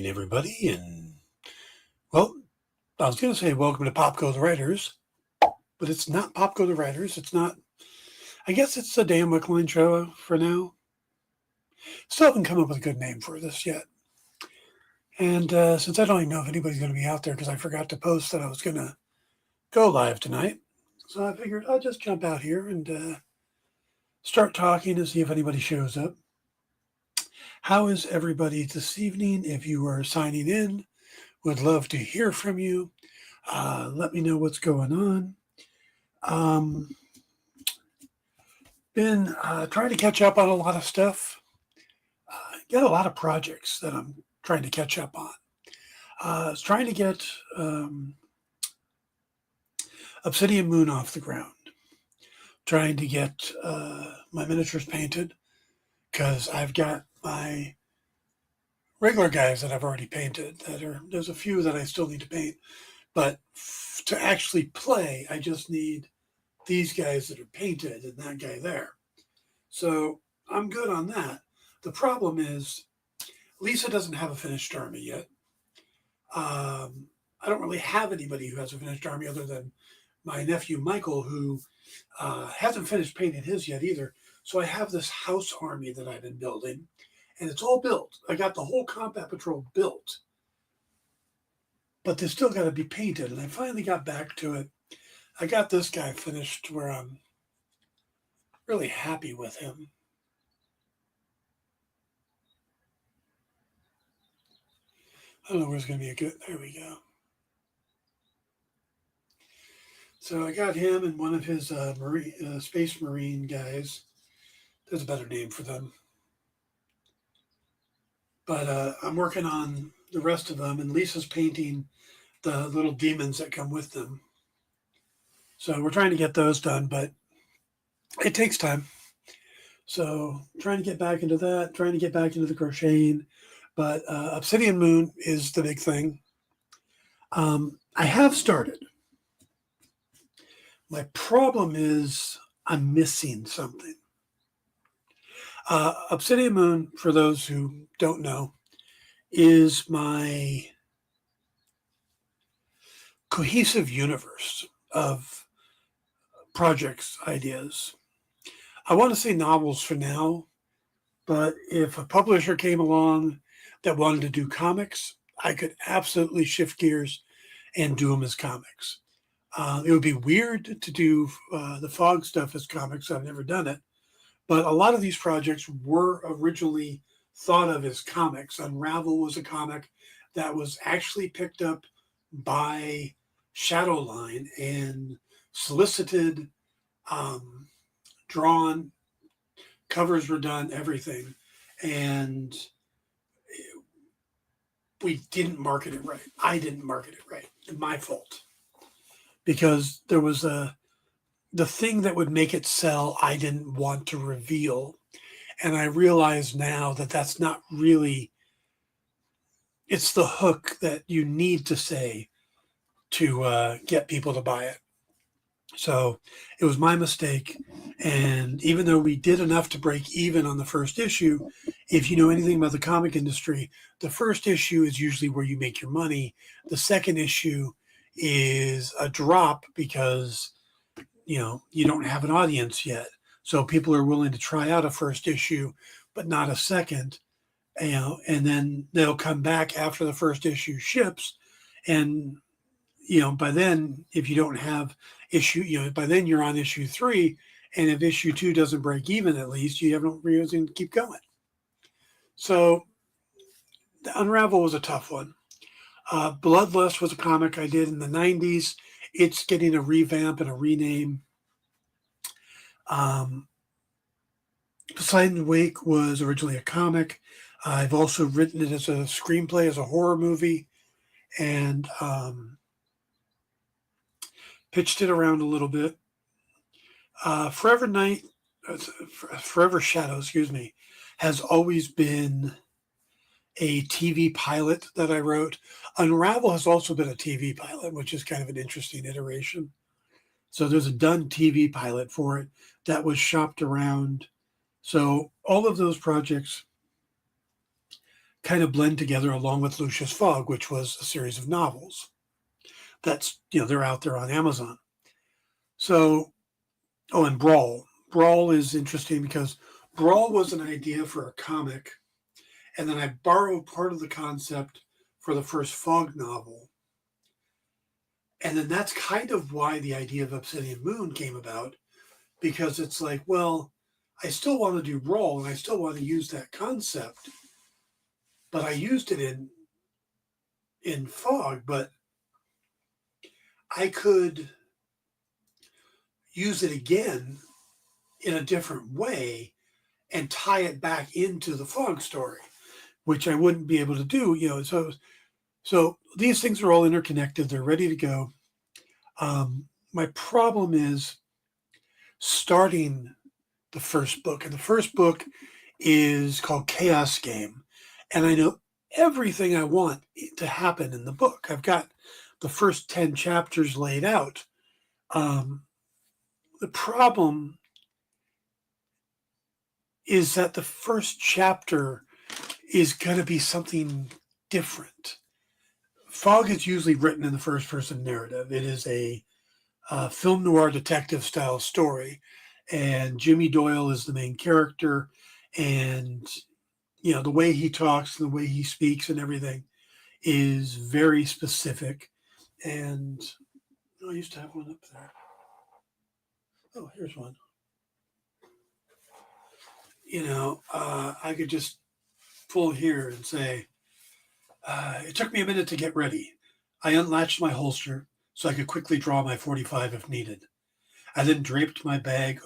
evening, everybody. And, well, I was going to say welcome to Pop Go the Writers, but it's not Pop Go the Writers. It's not, I guess it's the Dan Wickline show for now. Still haven't come up with a good name for this yet. And since I don't even know if anybody's going to be out there because I forgot to post that I was going to go live tonight, so I figured I'll just jump out here and start talking and see if anybody shows up. How is everybody this evening? If you are signing in, would love to hear from you. Let me know what's going on. Been trying to catch up on a lot of stuff. Got a lot of projects that I'm trying to catch up on. I was trying to get Obsidian Moon off the ground. Trying to get my miniatures painted because I've got my regular guys that I've already painted. There's a few that I still need to paint, but to actually play, I just need these guys that are painted and that guy there. So I'm good on that. The problem is Lisa doesn't have a finished army yet. I don't really have anybody who has a finished army other than my nephew Michael, who hasn't finished painting his yet either. So I have this house army that I've been building, and it's all built. I got the whole combat patrol built, but they still got to be painted. And I finally got back to it. I got this guy finished where I'm really happy with him. I don't know where it's going to be a good. There we go. So I got him and one of his Space Marine guys. There's a better name for them. But I'm working on the rest of them, and Lisa's painting the little demons that come with them. So we're trying to get those done, but it takes time. So trying to get back into that, trying to get back into the crocheting. But Obsidian Moon is the big thing. I have started. My problem is I'm missing something. Obsidian Moon, for those who don't know, is my cohesive universe of projects, ideas. I want to say novels for now, but if a publisher came along that wanted to do comics, I could absolutely shift gears and do them as comics. It would be weird to do the Fog stuff as comics. I've never done it. But a lot of these projects were originally thought of as comics. Unravel was a comic that was actually picked up by Shadowline and solicited, drawn, covers were done, everything. And we didn't market it right. I didn't market it right. My fault. Because there was the thing that would make it sell, I didn't want to reveal. And I realize now that that's not really, it's the hook that you need to say to get people to buy it. So it was my mistake. And even though we did enough to break even on the first issue, if you know anything about the comic industry, the first issue is usually where you make your money. The second issue is a drop because, you don't have an audience yet. So people are willing to try out a first issue, but not a second, and then they'll come back after the first issue ships. And, by then, if you don't have issue, by then you're on issue 3. And if issue 2 doesn't break even, at least you have no reason to keep going. So the Unravel was a tough one. Bloodlust was a comic I did in the 90s. It's getting a revamp and a rename. Poseidon Wake was originally a comic. I've also written it as a screenplay, as a horror movie, and pitched it around a little bit. Forever Shadow, has always been a TV pilot that I wrote. Unravel has also been a TV pilot, which is kind of an interesting iteration. So there's a done TV pilot for it that was shopped around. So all of those projects kind of blend together along with Lucius Fogg, which was a series of novels. That's, they're out there on Amazon. So, oh, and Brawl. Brawl is interesting because Brawl was an idea for a comic, and then I borrowed part of the concept for the first Fogg novel. And then that's kind of why the idea of Obsidian Moon came about, because it's like, well, I still want to do Brawl and I still want to use that concept, but I used it in Fogg, but I could use it again in a different way and tie it back into the Fogg story, which I wouldn't be able to do, So these things are all interconnected. They're ready to go. My problem is starting the first book. And the first book is called Chaos Game. And I know everything I want to happen in the book. I've got the first 10 chapters laid out. The problem is that the first chapter is going to be something different. Fogg is usually written in the first person narrative. It is a film noir detective style story, and Jimmy Doyle is the main character, and the way he talks, the way he speaks and everything is very specific. And I used to have one up there. Oh, here's one. I could just pull here and say, it took me a minute to get ready. I unlatched my holster so I could quickly draw my 45 if needed. I then draped my bag.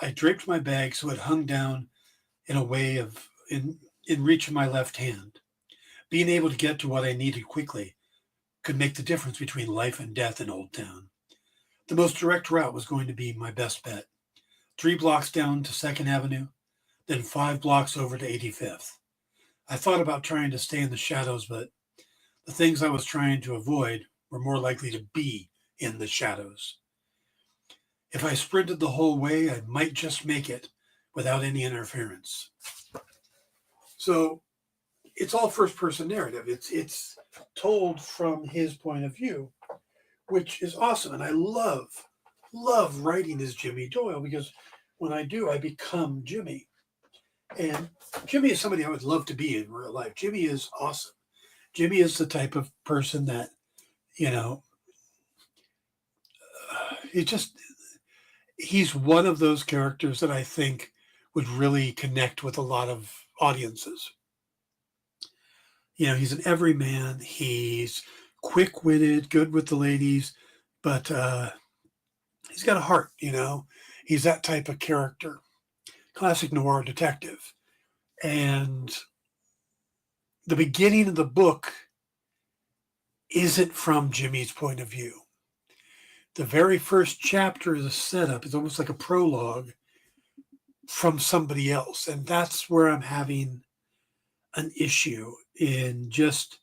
I draped my bag so it hung down in a way in reach of my left hand. Being able to get to what I needed quickly could make the difference between life and death in Old Town. The most direct route was going to be my best bet. 3 blocks down to 2nd Avenue, then 5 blocks over to 85th. I thought about trying to stay in the shadows, but the things I was trying to avoid were more likely to be in the shadows. If I sprinted the whole way, I might just make it without any interference. So it's all first person narrative. It's told from his point of view, which is awesome. And I love writing as Jimmy Doyle, because when I do, I become Jimmy. And Jimmy is somebody I would love to be in real life. Jimmy is awesome. Jimmy is the type of person that, he's one of those characters that I think would really connect with a lot of audiences. He's an everyman. He's quick-witted, good with the ladies, but he's got a heart, He's that type of character. Classic noir detective. And the beginning of the book isn't from Jimmy's point of view. The very first chapter is a setup. It's almost like a prologue from somebody else. And that's where I'm having an issue in just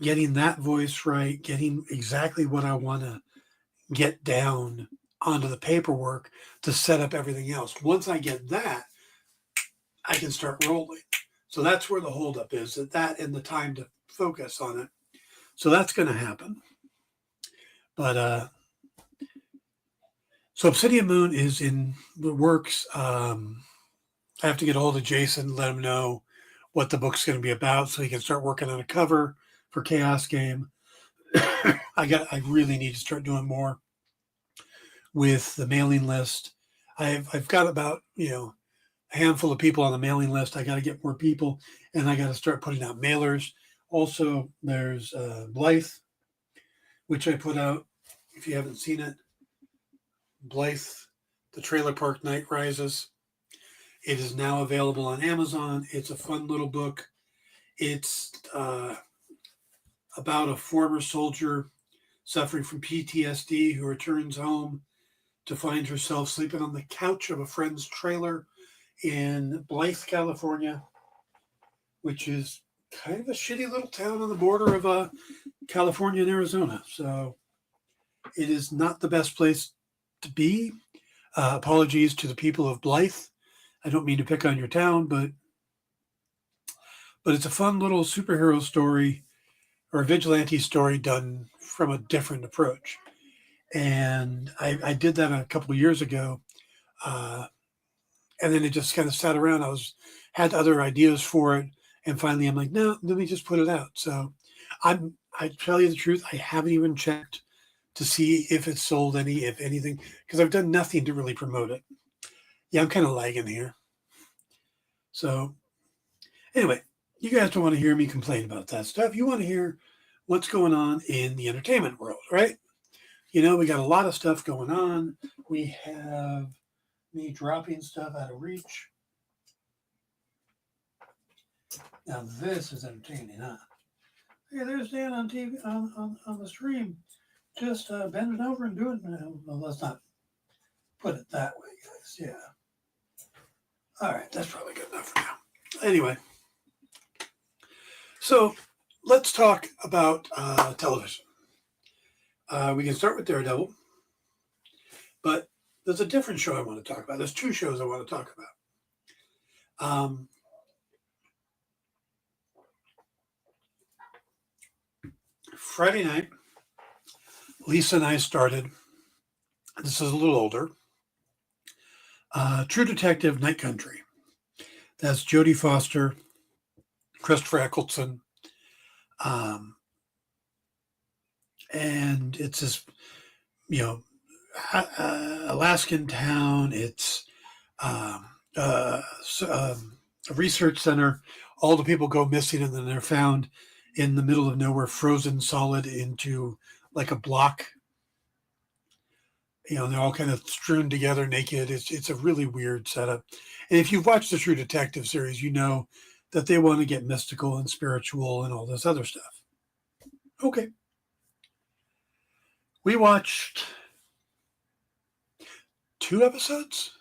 getting that voice right, getting exactly what I want to get down onto the paperwork to set up everything else. Once I get that, I can start rolling. So that's where the holdup is, that and the time to focus on it. So that's going to happen. But so Obsidian Moon is in the works. I have to get a hold of Jason, let him know what the book's going to be about so he can start working on a cover for Chaos Game. I really need to start doing more with the mailing list. I've got about, a handful of people on the mailing list. I got to get more people, and I got to start putting out mailers. Also, there's Blythe, which I put out. If you haven't seen it, Blythe, the Trailer Park Night Rises. It is now available on Amazon. It's a fun little book. It's about a former soldier suffering from PTSD who returns home to find herself sleeping on the couch of a friend's trailer in Blythe, California, which is kind of a shitty little town on the border of California and Arizona. So it is not the best place to be. Apologies to the people of Blythe. I don't mean to pick on your town, but but it's a fun little superhero story or a vigilante story done from a different approach. And I did that a couple of years ago, uh, and then it just kind of sat around. Had other ideas for it, and finally I'm like, no, let me just put it out. So I tell you the truth, I haven't even checked to see if it's sold any, if anything, because I've done nothing to really promote it. Yeah, I'm kind of lagging here. So anyway, you guys don't want to hear me complain about that stuff. You want to hear what's going on in the entertainment world, right? We got a lot of stuff going on. We have me dropping stuff out of reach. Now this is entertaining, huh? Hey, there's Dan on TV on the stream, just bending over and doing. Well, let's not put it that way, guys. Yeah. All right, that's probably good enough for now. Anyway, so let's talk about television. We can start with Daredevil, but there's a different show I want to talk about. There's two shows I want to talk about. Friday night, Lisa and I started. This is a little older. True Detective Night Country. That's Jodie Foster, Christopher Eccleston, and it's this, Alaskan town. It's a research center. All the people go missing, and then they're found in the middle of nowhere, frozen solid into like a block. They're all kind of strewn together naked. It's a really weird setup. And if you've watched the True Detective series, you know that they want to get mystical and spiritual and all this other stuff. Okay. We watched 2 episodes.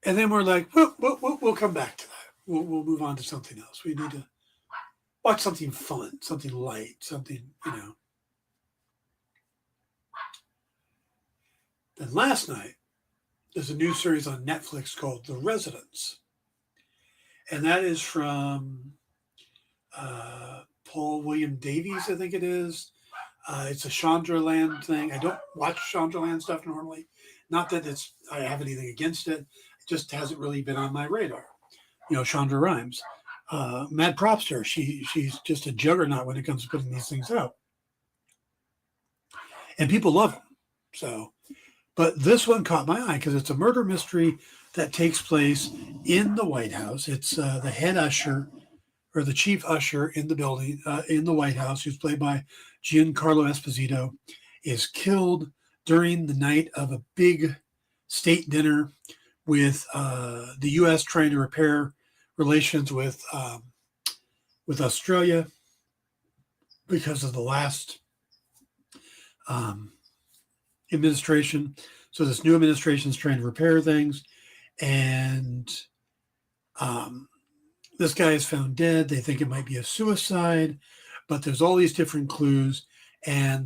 And then we're like, we'll come back to that. We'll move on to something else. We need to watch something fun, something light, something. Then last night, there's a new series on Netflix called The Residents. And that is from Paul William Davies, I think it is. It's a Chandraland thing. I don't watch Chandraland stuff normally. Not that I have anything against it. It just hasn't really been on my radar. Chandra Rhimes. Mad props to her. She's just a juggernaut when it comes to putting these things out. And people love them. So, but this one caught my eye because it's a murder mystery that takes place in the White House. It's the head usher or the chief usher in the building, in the White House, who's played by Giancarlo Esposito, is killed during the night of a big state dinner with the U.S. trying to repair relations with Australia because of the last administration. So this new administration is trying to repair things, and this guy is found dead. They think it might be a suicide, but there's all these different clues. And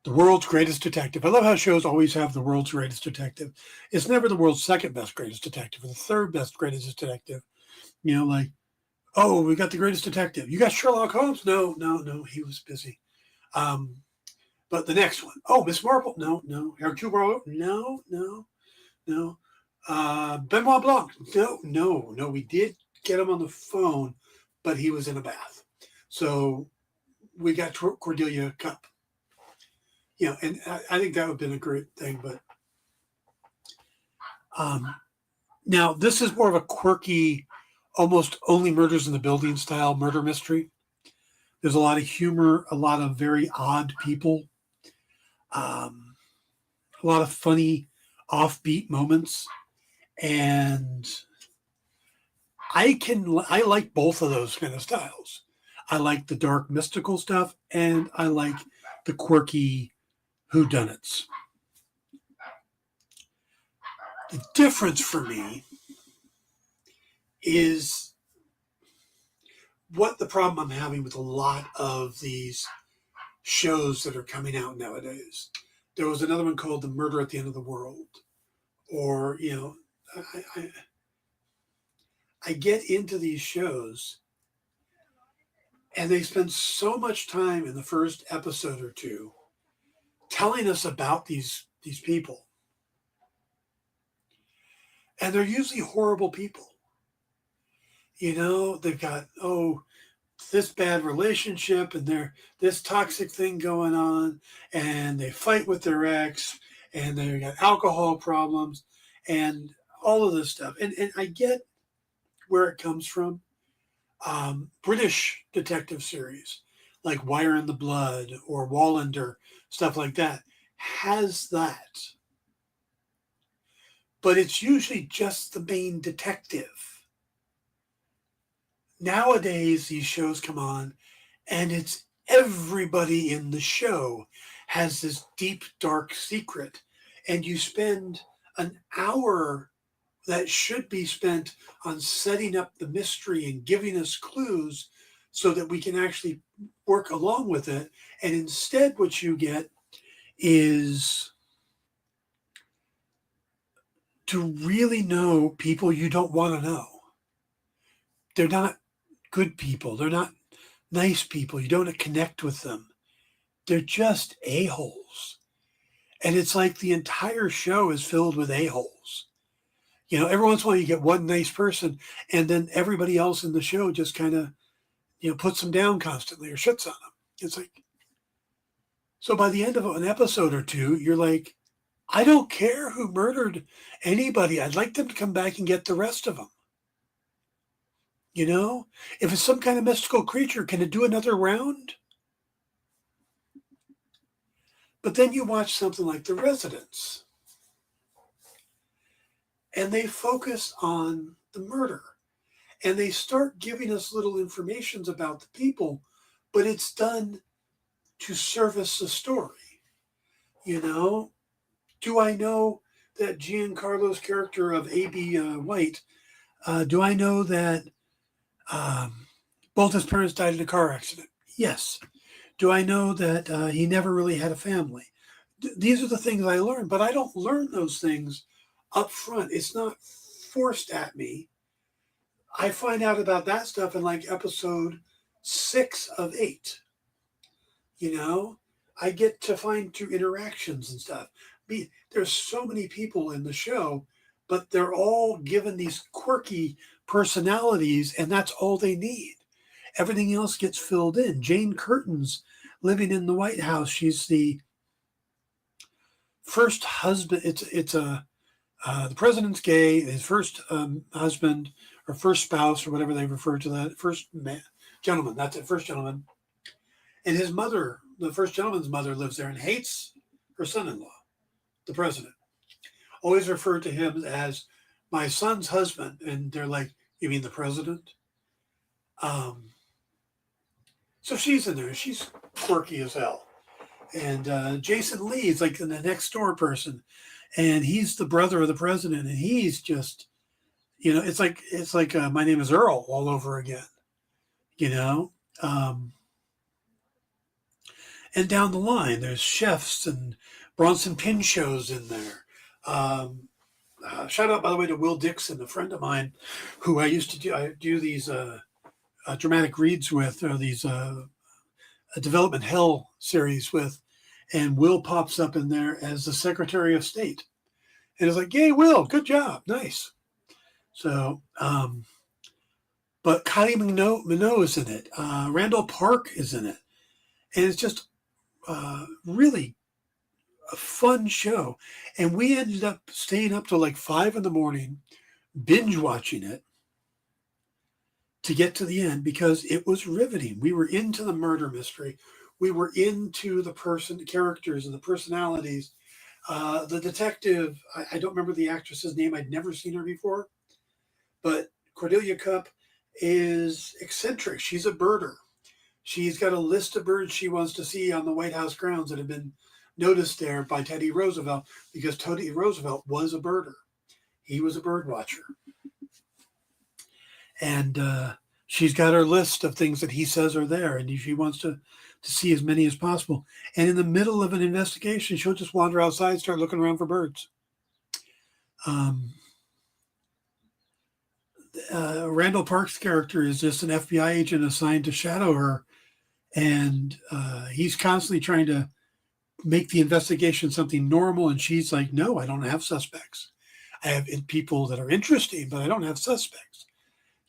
the world's greatest detective. I love how shows always have the world's greatest detective. It's never the world's second best greatest detective or the third best greatest detective. Oh, we got the greatest detective. You got Sherlock Holmes? No, he was busy. But the next one, oh, Miss Marple? No. Hercule Poirot? No. Benoit Blanc? No. We did get him on the phone, but he was in a bath. So we got Cordelia Cup. And I think that would have been a great thing. But now this is more of a quirky, almost only murders in the building style murder mystery. There's a lot of humor, a lot of very odd people, a lot of funny, offbeat moments, and I like both of those kind of styles. I like the dark mystical stuff, and I like the quirky whodunits. The difference for me is what the problem I'm having with a lot of these shows that are coming out nowadays. There was another one called The Murder at the End of the World, or I, I get into these shows and they spend so much time in the first episode or two telling us about these people, and they're usually horrible people. You know, they've got this bad relationship and they're this toxic thing going on, and they fight with their ex, and they got alcohol problems and all of this stuff. And I get where it comes from. British detective series like Wire in the Blood or Wallander, stuff like that, has that. But it's usually just the main detective. Nowadays, these shows come on and it's everybody in the show has this deep, dark secret. And you spend an hour that should be spent on setting up the mystery and giving us clues so that we can actually work along with it. And instead, what you get is to really know people you don't want to know. They're not good people. They're not nice people. You don't connect with them. They're just a-holes. And it's like the entire show is filled with a-holes. You know, every once in a while you get one nice person, and then everybody else in the show just kind of, puts them down constantly or shits on them. It's like, so by the end of an episode or two, you're like, I don't care who murdered anybody. I'd like them to come back and get the rest of them. You know, if it's some kind of mystical creature, can it do another round? But then you watch something like The Residents, and they focus on the murder, and they start giving us little informations about the people, but it's done to service the story. You know, do I know that Giancarlo's character of A.B. White? Do I know that both his parents died in a car accident? Yes. Do I know that he never really had a family? These are the things I learned, but I don't learn those things up front. It's not forced at me. I find out about that stuff in like episode 6 of 8. You know, I get to find through interactions and stuff. There's so many people in the show, but they're all given these quirky personalities, and that's all they need. Everything else gets filled in. Jane Curtin's living in the White House. She's the first husband. It's a the president's gay. His first husband or first spouse or whatever they refer to that first man, gentleman. That's it, first gentleman. And his mother, the first gentleman's mother, lives there and hates her son-in-law, the president. Always referred to him as my son's husband, and they're like, "You mean the president?" So she's in there. She's quirky as hell. And Jason Lee is like the next door person, and he's the brother of the president, and he's just, it's like My Name Is Earl all over again, you know. And down the line, there's chefs and Bronson Pinchot's in there. Shout out, by the way, to Will Dixon, a friend of mine, who I used to do. I do these dramatic reads with, or these Development Hell series with, and Will pops up in there as the Secretary of State, and it's like, "Yay, Will! Good job, nice." So, but Kylie Minogue is in it. Randall Park is in it, and it's just really a fun show. And we ended up staying up till like 5 in the morning, binge watching it to get to the end because it was riveting. We were into the murder mystery. We were into the characters and the personalities. The detective, I don't remember the actress's name. I'd never seen her before, but Cordelia Cupp is eccentric. She's a birder. She's got a list of birds she wants to see on the White House grounds that have been noticed there by Teddy Roosevelt, because Teddy Roosevelt was a birder. He was a bird watcher. And she's got her list of things that he says are there, and she wants to see as many as possible. And in the middle of an investigation, she'll just wander outside, start looking around for birds. Randall Park's character is just an FBI agent assigned to shadow her, and he's constantly trying to make the investigation something normal, and she's like, "No, I don't have suspects. I have people that are interesting, but I don't have suspects."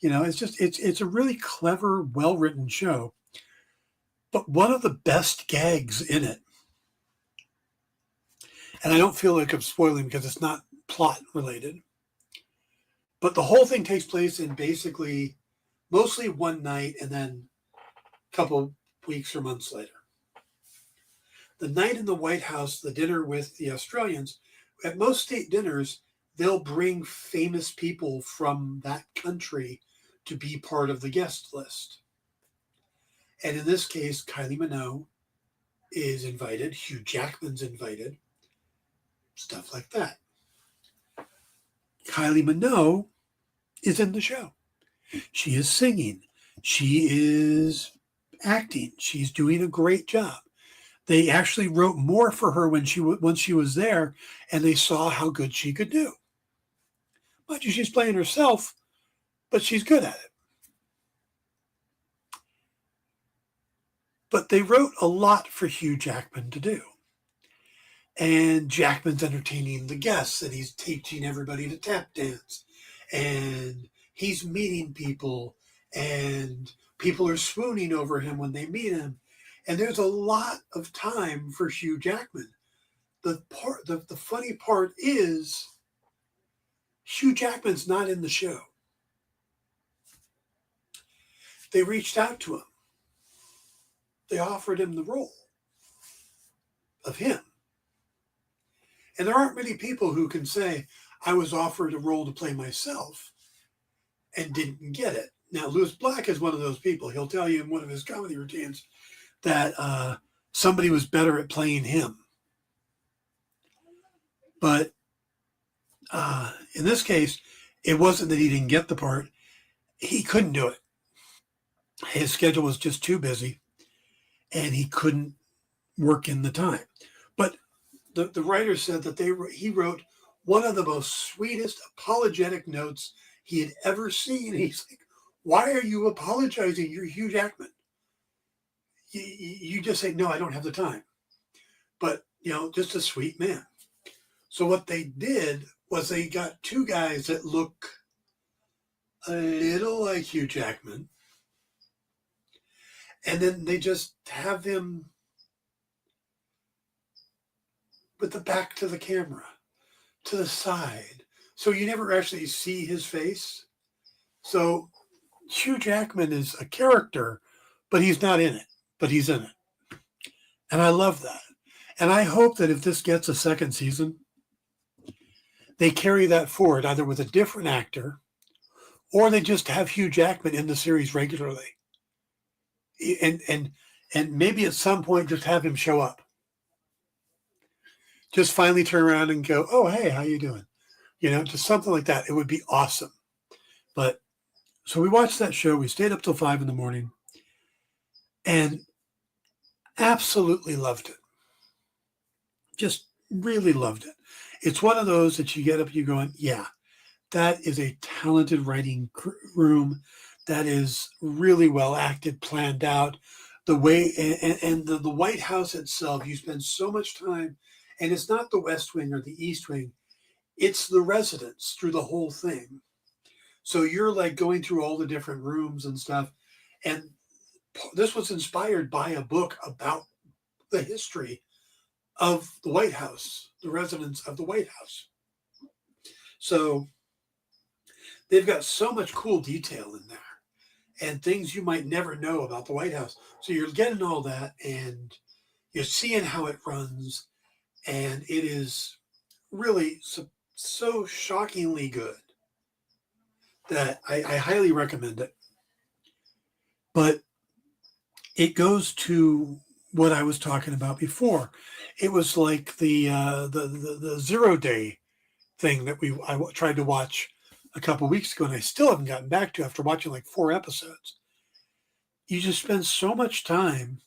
It's a really clever, well written show. But one of the best gags in it, and I don't feel like I'm spoiling because it's not plot related, but the whole thing takes place in basically mostly one night and then a couple weeks or months later. The night in the White House, the dinner with the Australians, at most state dinners, they'll bring famous people from that country to be part of the guest list. And in this case, Kylie Minogue is invited, Hugh Jackman's invited, stuff like that. Kylie Minogue is in the show. She is singing. She is acting. She's doing a great job. They actually wrote more for her once she was there, and they saw how good she could do. Mind you, she's playing herself, but she's good at it. But they wrote a lot for Hugh Jackman to do. And Jackman's entertaining the guests, and he's teaching everybody to tap dance. And he's meeting people, and people are swooning over him when they meet him. And there's a lot of time for Hugh Jackman. The funny part is Hugh Jackman's not in the show. They reached out to him. They offered him the role of him. And there aren't many people who can say, I was offered a role to play myself and didn't get it. Now, Lewis Black is one of those people. He'll tell you in one of his comedy routines that somebody was better at playing him. But in this case, it wasn't that he didn't get the part. He couldn't do it. His schedule was just too busy, and he couldn't work in the time. But the writer said that he wrote one of the most sweetest apologetic notes he had ever seen. He's like, why are you apologizing? You're Hugh Jackman. You just say, no, I don't have the time. But, just a sweet man. So what they did was they got two guys that look a little like Hugh Jackman. And then they just have him with the back to the camera, to the side. So you never actually see his face. So Hugh Jackman is a character, but he's not in it, but he's in it. And I love that. And I hope that if this gets a second season, they carry that forward either with a different actor or they just have Hugh Jackman in the series regularly. And maybe at some point just have him show up. Just finally turn around and go, oh, hey, how you doing? Just something like that. It would be awesome. But so we watched that show. We stayed up till 5 a.m. and absolutely loved it. Just really loved it. It's one of those that you get up, you going, yeah, that is a talented writing room. That is really well acted, planned out. The way and the White House itself, you spend so much time, and it's not the West Wing or the East Wing, it's the residence through the whole thing. So you're like going through all the different rooms and stuff. And this was inspired by a book about the history of the White House, the residence of the White House. So they've got so much cool detail in there and things you might never know about the White House. So you're getting all that and you're seeing how it runs. And it is really so shockingly good that I highly recommend it. But it goes to what I was talking about before. It was like the 0 Day thing that I tried to watch a couple of weeks ago, and I still haven't gotten back to after watching like 4 episodes. You just spend so much time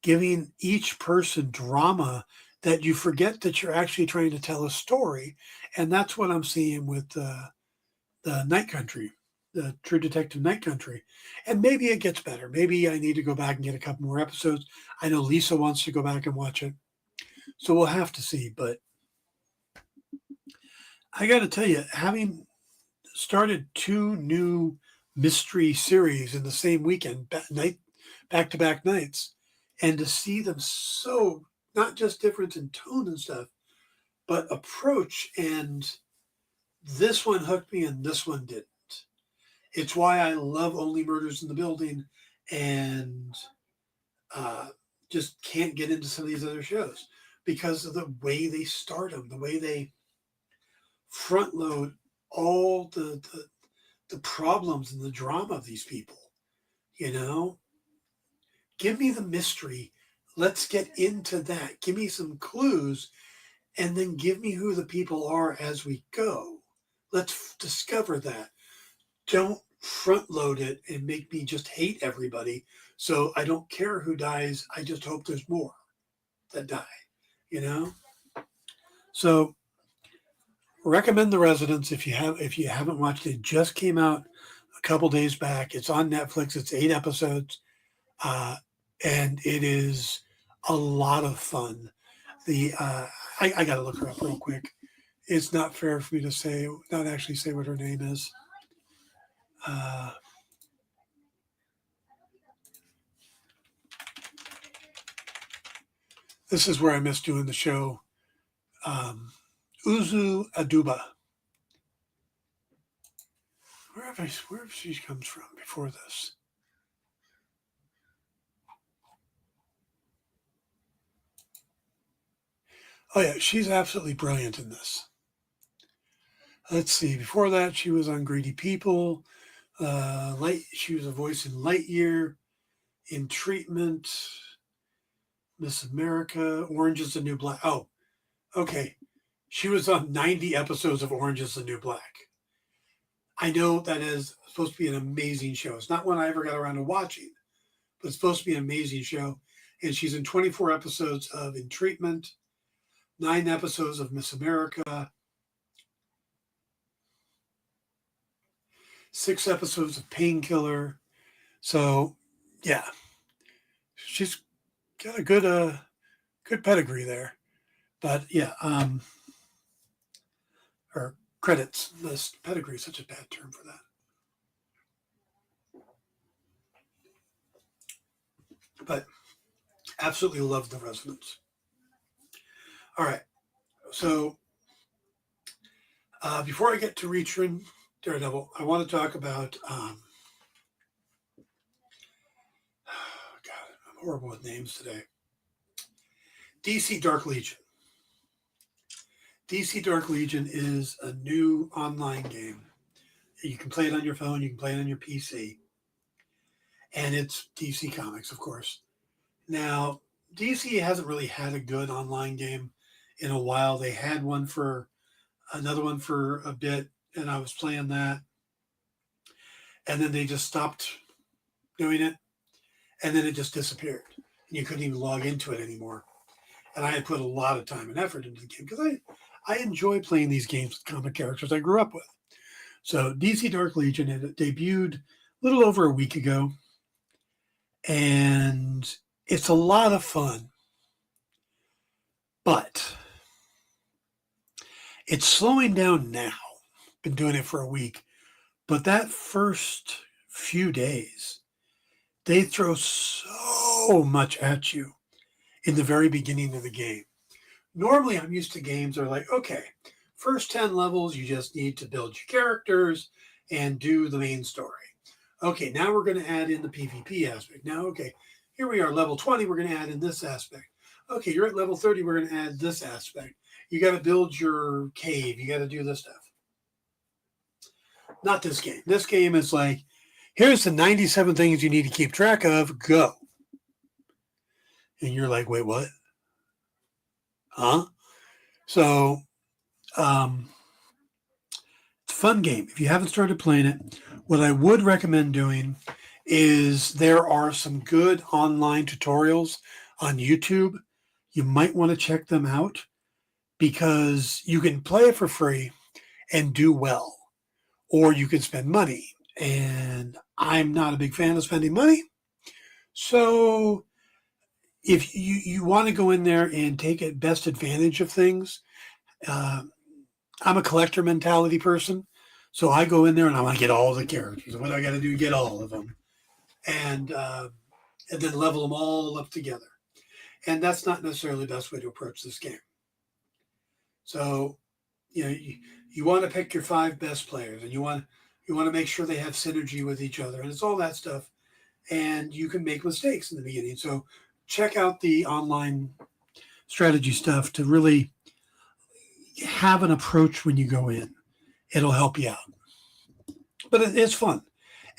giving each person drama that you forget that you're actually trying to tell a story. And that's what I'm seeing with the Night Country, the True Detective Night Country. And maybe it gets better. Maybe I need to go back and get a couple more episodes. I know Lisa wants to go back and watch it. So we'll have to see. But I got to tell you, having started two new mystery series in the same weekend, back to back nights, and to see them so not just different in tone and stuff, but approach, and this one hooked me and this one didn't. It's why I love Only Murders in the Building and uh, just can't get into some of these other shows because of the way they start them, the way they front load all the problems and the drama of these people. You know, give me the mystery. Let's get into that. Give me some clues and then give me who the people are as we go. Let's discover that. Don't front load it and make me just hate everybody. So I don't care who dies. I just hope there's more that die, you know? So recommend The Residence if you haven't watched it. It just came out a couple days back. It's on Netflix. It's 8 episodes. And it is a lot of fun. I got to look her up real quick. It's not fair for me to not actually say what her name is. This is where I miss doing the show. Uzu Aduba. Where she comes from before this. Oh yeah, she's absolutely brilliant in this. Let's see. Before that, she was on Greedy People. She was a voice in Lightyear, in Treatment, Miss America, Orange is the New Black. Oh, okay. She was on 90 episodes of Orange is the New Black. I know that is supposed to be an amazing show. It's not one I ever got around to watching, but it's supposed to be an amazing show. And she's in 24 episodes of In Treatment, 9 episodes of Miss America, 6 episodes of Painkiller. So, yeah, she's got a good pedigree there. But yeah, or credits list. Pedigree is such a bad term for that. But absolutely love The Residence. All right, so before I get to Return Daredevil, I want to talk about God, I'm horrible with names today. DC Dark Legion. DC Dark Legion is a new online game. You can play it on your phone, you can play it on your PC. And it's DC Comics, of course. Now, DC hasn't really had a good online game in a while. They had another one for a bit, and I was playing that. And then they just stopped doing it. And then it just disappeared. And you couldn't even log into it anymore. And I had put a lot of time and effort into the game because I enjoy playing these games with comic characters I grew up with. So DC Dark Legion, it debuted a little over a week ago. And it's a lot of fun. But it's slowing down now. Been doing it for a week. But that first few days, they throw so much at you in the very beginning of the game. Normally, I'm used to games that are like, okay, first 10 levels, you just need to build your characters and do the main story. Okay, now we're going to add in the PvP aspect. Now, okay, here we are, level 20, we're going to add in this aspect. Okay, you're at level 30, we're going to add this aspect. You got to build your cave. You got to do this stuff. Not this game. This game is like, here's the 97 things you need to keep track of. Go. And you're like, wait, what? Huh? So, it's a fun game. If you haven't started playing it, what I would recommend doing is there are some good online tutorials on YouTube. You might want to check them out because you can play it for free and do well, or you can spend money and I'm not a big fan of spending money. So if you want to go in there and take best advantage of things, uh, I'm a collector mentality person. So I go in there and I want to get all the characters. What do I got to do to get all of them? And then level them all up together. And that's not necessarily the best way to approach this game. So, you want to pick your 5 best players, and you want to make sure they have synergy with each other, and it's all that stuff. And you can make mistakes in the beginning. So, check out the online strategy stuff to really have an approach when you go in. It'll help you out. But it's fun.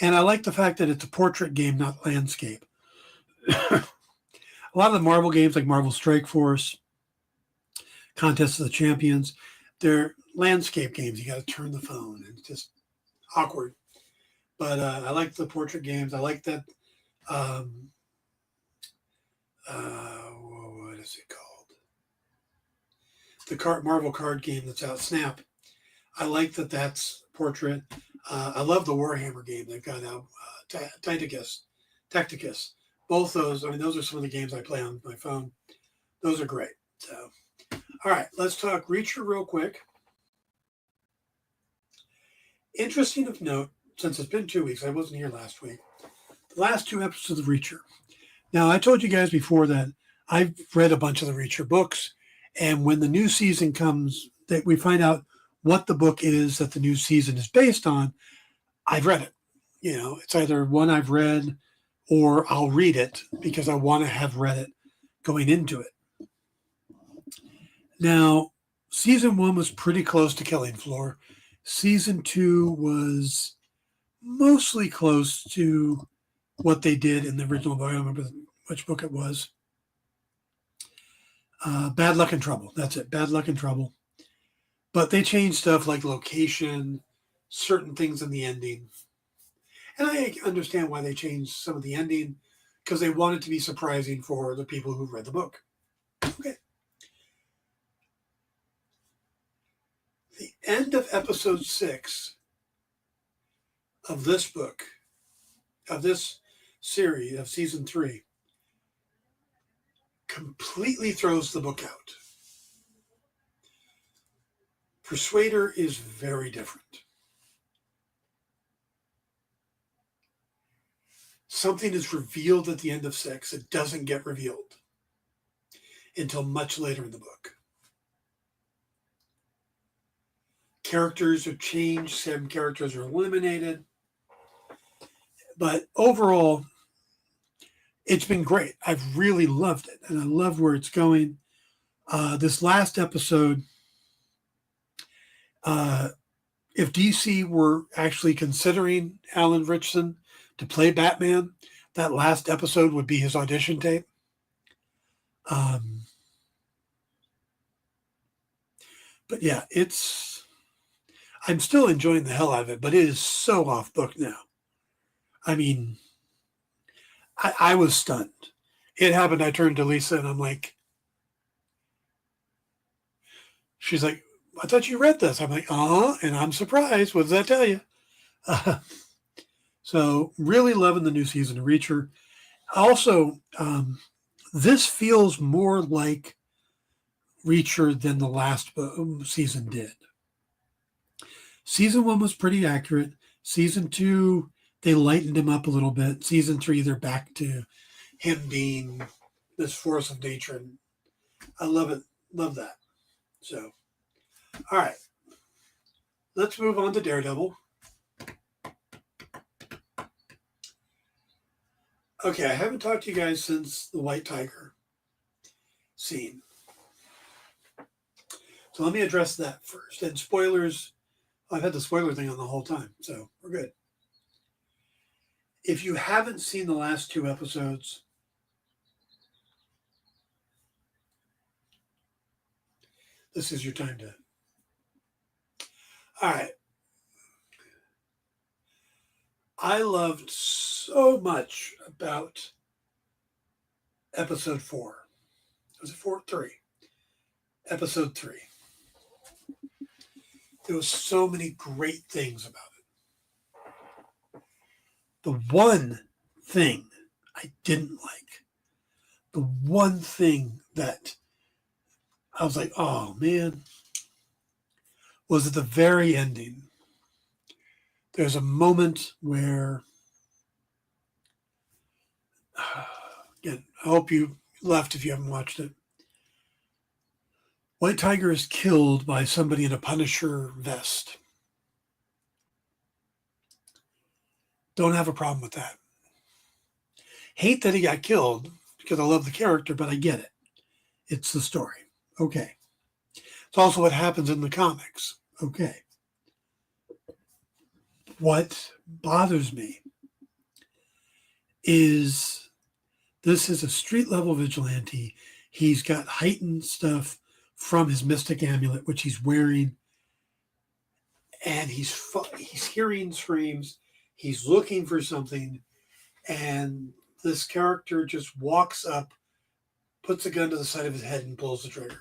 And I like the fact that it's a portrait game, not landscape. A lot of the Marvel games, like Marvel Strike Force, Contest of the Champions, they're landscape games. You got to turn the phone, and it's just awkward. But I like the portrait games. I like that. Um, what is it called? The Marvel card game that's out, Snap. I like that that's portrait. I love the Warhammer game they've got out, Tacticus. Both those, I mean, those are some of the games I play on my phone. Those are great. So, all right, let's talk Reacher real quick. Interesting of note, since it's been 2 weeks, I wasn't here last week. The last 2 episodes of Reacher. Now, I told you guys before that I've read a bunch of the Reacher books, and when the new season comes, that we find out what the book is that the new season is based on, I've read it. It's either one I've read or I'll read it because I want to have read it going into it. Now, season 1 was pretty close to Killing Floor. Season 2 was mostly close to what they did in the original book. I don't remember which book it was. Bad Luck and Trouble. That's it. Bad Luck and Trouble. But they changed stuff like location, certain things in the ending. And I understand why they changed some of the ending, because they wanted to be surprising for the people who read the book. Okay. The end of episode 6 of this book, of this series, of season 3, completely throws the book out. Persuader is very different. Something is revealed at the end of 6. It doesn't get revealed until much later in the book. Characters are changed. Some characters are eliminated. But overall, it's been great. I've really loved it, and I love where it's going. This last episode, if DC were actually considering Alan Ritchson to play Batman, that last episode would be his audition tape. But yeah, I'm still enjoying the hell out of it, but it is so off book now. I mean, I was stunned. It happened. I turned to Lisa and I'm like, she's like, I thought you read this. I'm like, and I'm surprised. What does that tell you? So really loving the new season of Reacher. Also, this feels more like Reacher than the last season did. Season 1 was pretty accurate. Season 2, they lightened him up a little bit. Season 3, they're back to him being this force of nature. And I love it. Love that. So, all right. Let's move on to Daredevil. Okay, I haven't talked to you guys since the White Tiger scene. So let me address that first. And spoilers, I've had the spoiler thing on the whole time, so we're good. If you haven't seen the last 2 episodes, this is your time to. All right. I loved so much about episode 4. Was it 4? 3. Episode 3. There was so many great things about it. The one thing I didn't like, the one thing that I was like, oh man, was at the very ending. There's a moment where, again, I hope you left if you haven't watched it. White Tiger is killed by somebody in a Punisher vest. Don't have a problem with that. Hate that he got killed because I love the character, but I get it. It's the story. Okay. It's also what happens in the comics. Okay. What bothers me is this is a street level vigilante. He's got heightened stuff from his mystic amulet, which he's wearing, and he's hearing screams. He's looking for something, and this character just walks up, puts a gun to the side of his head, and pulls the trigger.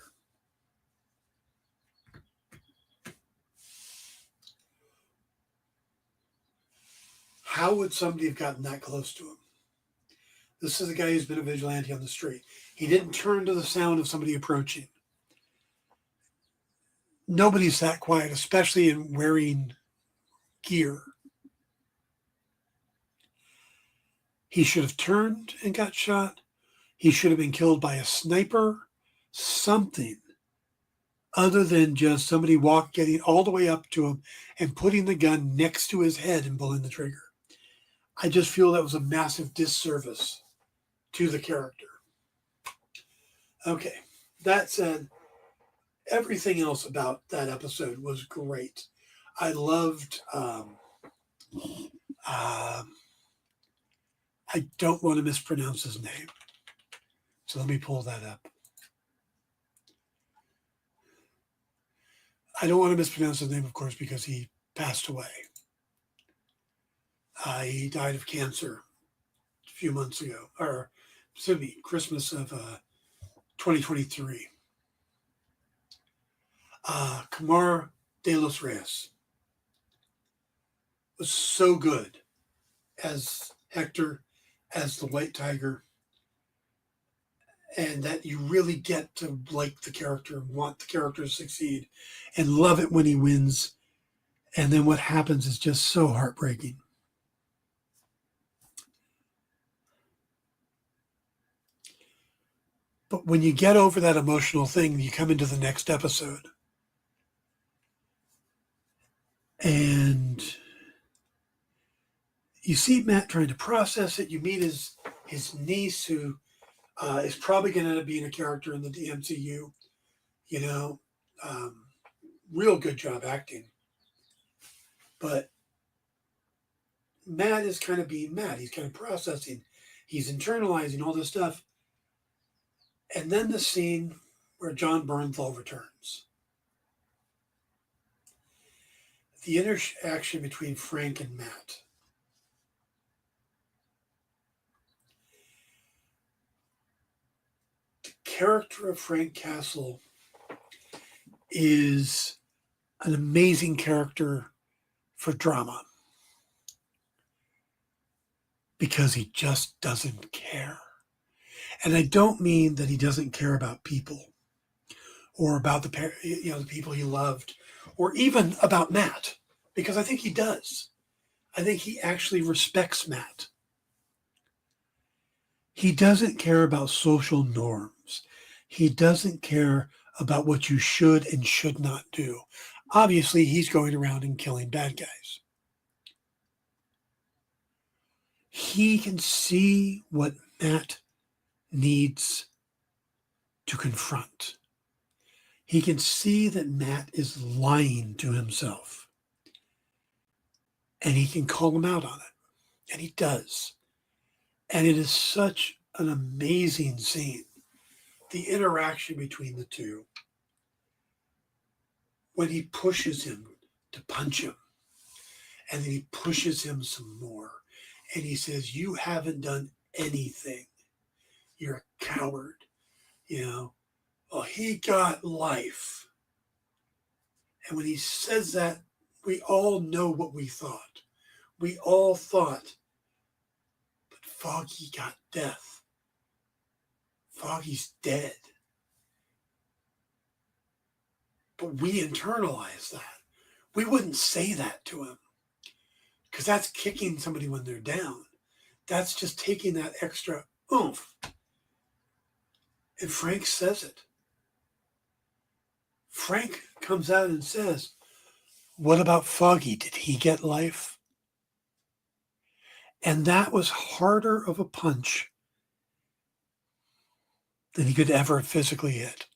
How would somebody have gotten that close to him? This is a guy who's been a vigilante on the street. He didn't turn to the sound of somebody approaching. Nobody's that quiet, especially in wearing gear. He should have turned and got shot. He should have been killed by a sniper, something other than just somebody getting all the way up to him and putting the gun next to his head and pulling the trigger. I just feel that was a massive disservice to the character. Okay, that said, everything else about that episode was great. I loved. I don't want to mispronounce his name, so let me pull that up. I don't want to mispronounce his name, of course, because he passed away. He died of cancer a few months ago, or excuse me, Christmas of 2023. Kamar de los Reyes was so good as Hector, as the White Tiger, and that you really get to like the character, want the character to succeed, and love it when he wins. And then what happens is just so heartbreaking. But when you get over that emotional thing, you come into the next episode. And you see Matt trying to process it. You meet his niece, who is probably going to end up being a character in the MCU. You know, real good job acting. But Matt is kind of being Matt. He's kind of processing. He's internalizing all this stuff. And then the scene where John Bernthal returns. The interaction between Frank and Matt. The character of Frank Castle is an amazing character for drama because he just doesn't care. And I don't mean that he doesn't care about people or about the people he loved, or even about Matt, because I think he does. I think he actually respects Matt. He doesn't care about social norms. He doesn't care about what you should and should not do. Obviously, he's going around and killing bad guys. He can see what Matt needs to confront. He can see that Matt is lying to himself. And he can call him out on it. And he does. And it is such an amazing scene. The interaction between the two. When he pushes him to punch him. And then he pushes him some more. And he says, "You haven't done anything. You're a coward." Well, he got life. And when he says that, we all know what we thought. We all thought Foggy got death. Foggy's dead. But we internalize that. We wouldn't say that to him because that's kicking somebody when they're down. That's just taking that extra oomph. And Frank says it. Frank comes out and says, what about Foggy? Did he get life? And that was harder of a punch than he could ever physically hit.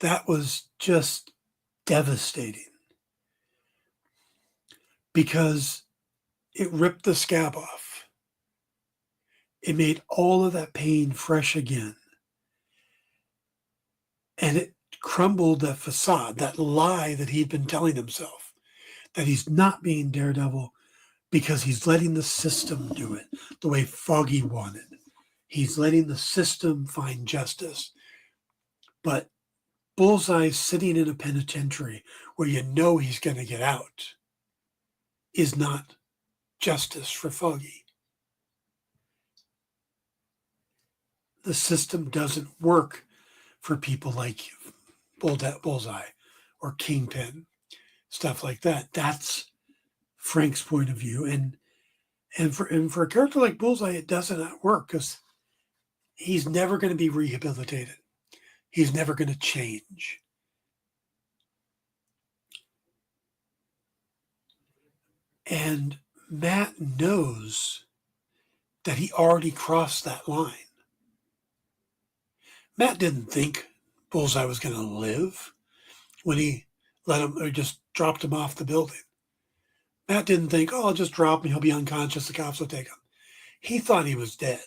That was just devastating because it ripped the scab off. It made all of that pain fresh again. And it crumbled that facade, that lie that he'd been telling himself, that he's not being Daredevil because he's letting the system do it the way Foggy wanted. He's letting the system find justice. But Bullseye sitting in a penitentiary where you know he's going to get out is not justice for Foggy. The system doesn't work for people like Bullseye or Kingpin, stuff like that. That's Frank's point of view. And for a character like Bullseye, it doesn't work because he's never going to be rehabilitated. He's never going to change. And Matt knows that he already crossed that line. Matt didn't think Bullseye was going to live when he let him or just dropped him off the building. Matt didn't think, oh, I'll just drop him. He'll be unconscious. The cops will take him. He thought he was dead.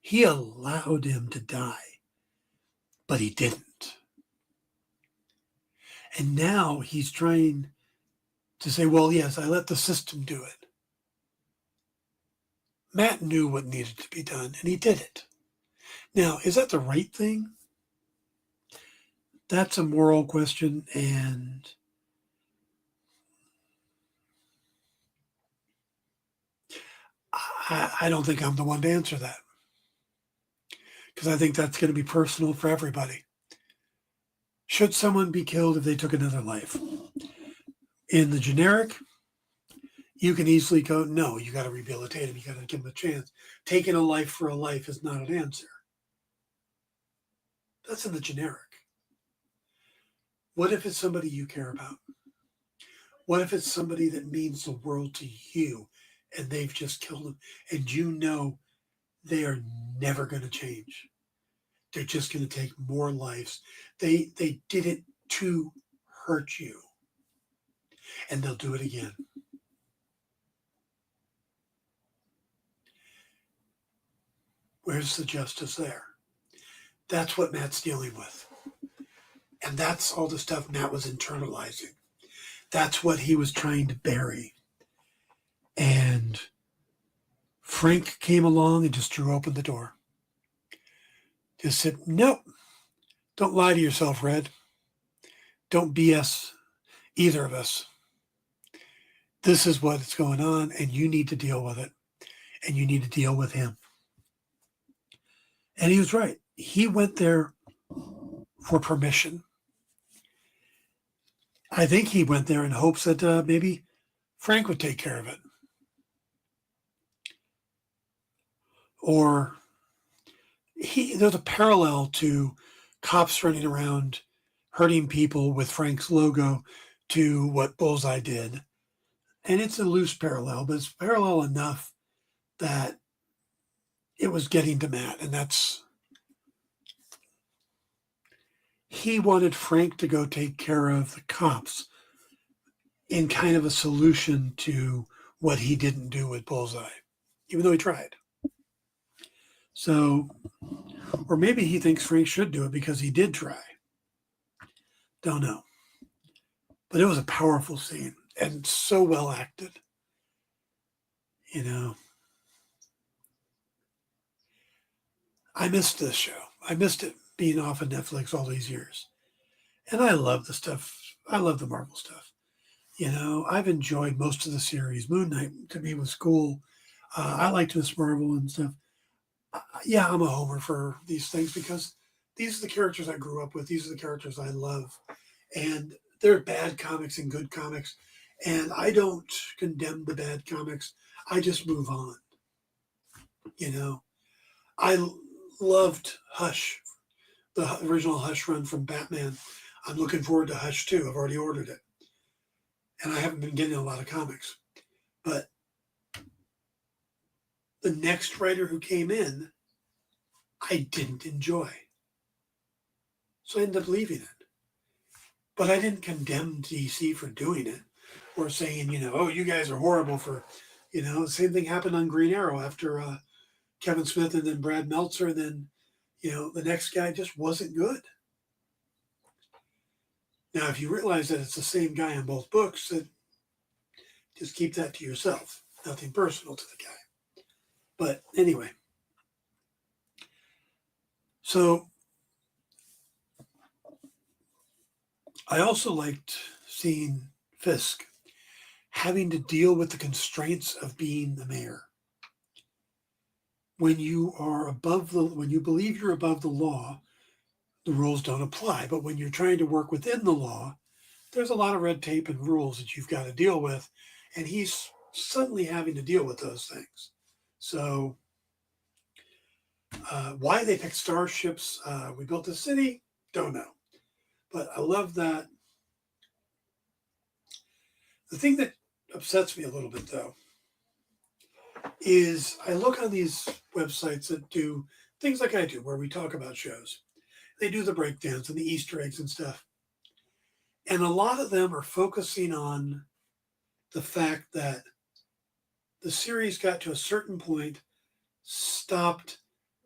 He allowed him to die, but he didn't. And now he's trying to say, well, yes, I let the system do it. Matt knew what needed to be done, and he did it. Now, is that the right thing? That's a moral question, and I don't think I'm the one to answer that because I think that's going to be personal for everybody. Should someone be killed if they took another life? In the generic, you can easily go, no, you got to rehabilitate him. You got to give him a chance. Taking a life for a life is not an answer. That's in the generic. What if it's somebody you care about? What if it's somebody that means the world to you and they've just killed him and you know they are never going to change? They're just going to take more lives. They did it to hurt you. And they'll do it again. Where's the justice there? That's what Matt's dealing with. And that's all the stuff Matt was internalizing. That's what he was trying to bury. And Frank came along and just drew open the door. Just said, nope, don't lie to yourself, Red. Don't BS either of us. This is what's going on, and you need to deal with it. And you need to deal with him. And he was right. He went there for permission. I think he went there in hopes that maybe Frank would take care of it. Or there's a parallel to cops running around hurting people with Frank's logo to what Bullseye did. And it's a loose parallel, but it's parallel enough that it was getting to Matt. And he wanted Frank to go take care of the cops in kind of a solution to what he didn't do with Bullseye, even though he tried. So, or maybe he thinks Frank should do it because he did try. Don't know. But it was a powerful scene and so well acted. You know, I missed this show. I missed it being off of Netflix all these years. And I love the stuff. I love the Marvel stuff. You know, I've enjoyed most of the series. Moon Knight to me was cool. I liked Miss Marvel and stuff. Yeah, I'm a homer for these things because these are the characters I grew up with. These are the characters I love. And there are bad comics and good comics. And I don't condemn the bad comics. I just move on. You know, loved Hush, the original Hush run from Batman. I'm looking forward to Hush 2. I've already ordered it. And I haven't been getting a lot of comics. But the next writer who came in, I didn't enjoy. So I ended up leaving it. But I didn't condemn DC for doing it or saying, oh, you guys are horrible for, the same thing happened on Green Arrow after Kevin Smith and then Brad Meltzer. And then, the next guy just wasn't good. Now, if you realize that it's the same guy in both books, then just keep that to yourself. Nothing personal to the guy. But anyway, so I also liked seeing Fisk having to deal with the constraints of being the mayor. When you believe you're above the law, the rules don't apply. But when you're trying to work within the law, there's a lot of red tape and rules that you've got to deal with. And he's suddenly having to deal with those things. So why they picked starships, we built a city, don't know. But I love that. The thing that upsets me a little bit, though, is I look on these websites that do things like I do, where we talk about shows. They do the breakdowns and the Easter eggs and stuff. And a lot of them are focusing on the fact that the series got to a certain point, stopped,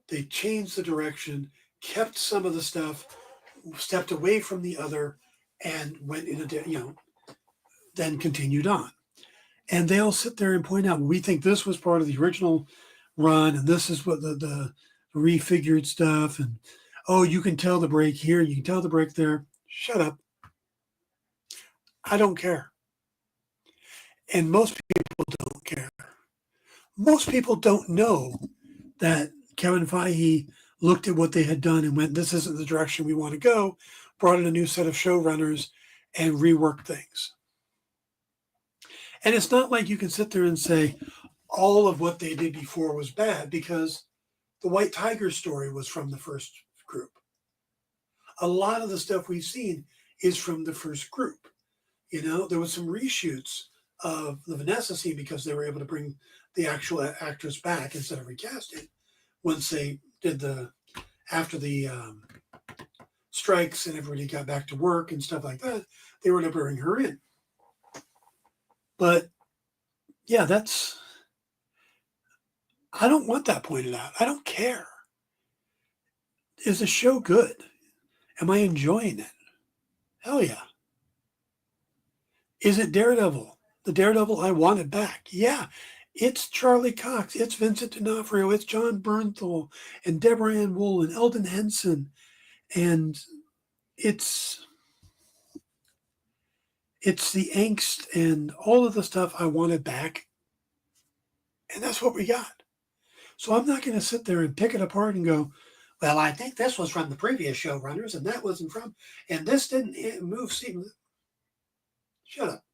they changed the direction, kept some of the stuff, stepped away from the other, and went in then continued on. And they'll sit there and point out, we think this was part of the original run, and this is what the refigured stuff, and you can tell the break here, you can tell the break there. Shut up. I don't care. And most people don't care. Most people don't know that Kevin Feige looked at what they had done and went, this isn't the direction we want to go, brought in a new set of showrunners and reworked things. And it's not like you can sit there and say all of what they did before was bad, because the White Tiger story was from the first group. A lot of the stuff we've seen is from the first group. There was some reshoots of the Vanessa scene because they were able to bring the actual actress back instead of recasting. Once they did after the strikes and everybody got back to work and stuff like that, they were able to bring her in. But yeah, I don't want that pointed out. I don't care. Is the show good? Am I enjoying it? Hell yeah. Is it Daredevil? The Daredevil I wanted back? Yeah. It's Charlie Cox. It's Vincent D'Onofrio. It's John Bernthal and Deborah Ann Wool and Eldon Henson. And it's the angst and all of the stuff I wanted back. And that's what we got. So I'm not going to sit there and pick it apart and go, well, I think this was from the previous showrunners and that wasn't from, and this didn't move seamlessly. Shut up.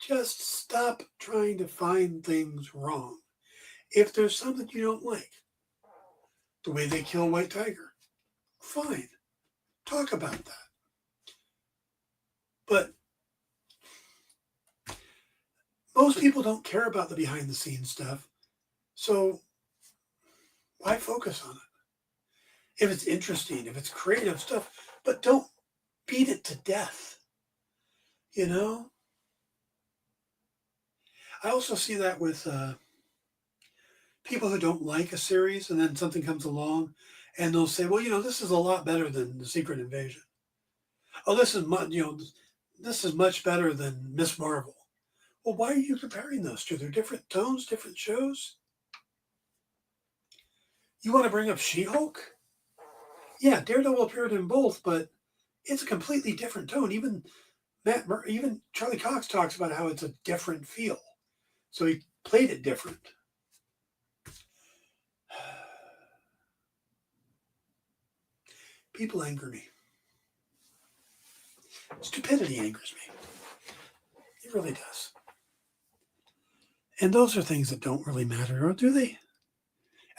Just stop trying to find things wrong. If there's something you don't like, the way they kill White Tiger, fine. Talk about that. But most people don't care about the behind the scenes stuff. So why focus on it? If it's interesting, if it's creative stuff, but don't beat it to death. I also see that with people who don't like a series, and then something comes along and they'll say, well, this is a lot better than The Secret Invasion. Oh, this is much better than Miss Marvel. Well, why are you comparing those two? They're different tones, different shows. You want to bring up She-Hulk? Yeah, Daredevil appeared in both, but it's a completely different tone. Even Charlie Cox talks about how it's a different feel. So he played it different. People anger me. Stupidity angers me. It really does. And those are things that don't really matter, or do they?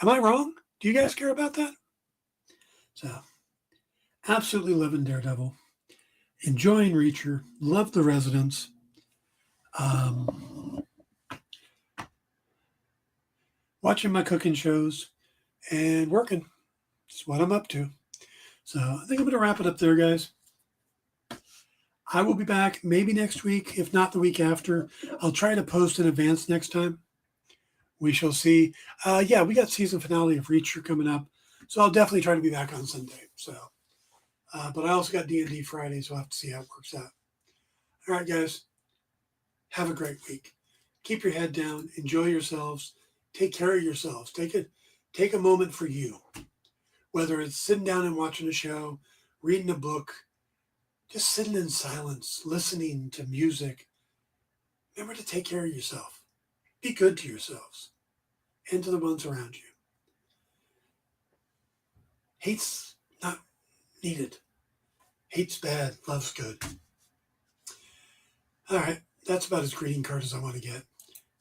Am I wrong? Do you guys care about that? So, absolutely loving Daredevil. Enjoying Reacher. Love the Residents. Watching my cooking shows and working. That's what I'm up to. So I think I'm going to wrap it up there, guys. I will be back maybe next week, if not the week after. I'll try to post in advance next time. We shall see. Yeah, we got season finale of Reacher coming up, so I'll definitely try to be back on Sunday. So, but I also got D&D Friday, so I'll have to see how it works out. All right, guys. Have a great week. Keep your head down. Enjoy yourselves. Take care of yourselves. Take a moment for you. Whether it's sitting down and watching a show, reading a book, just sitting in silence, listening to music. Remember to take care of yourself. Be good to yourselves and to the ones around you. Hate's not needed. Hate's bad. Love's good. All right. That's about as greeting card as I want to get.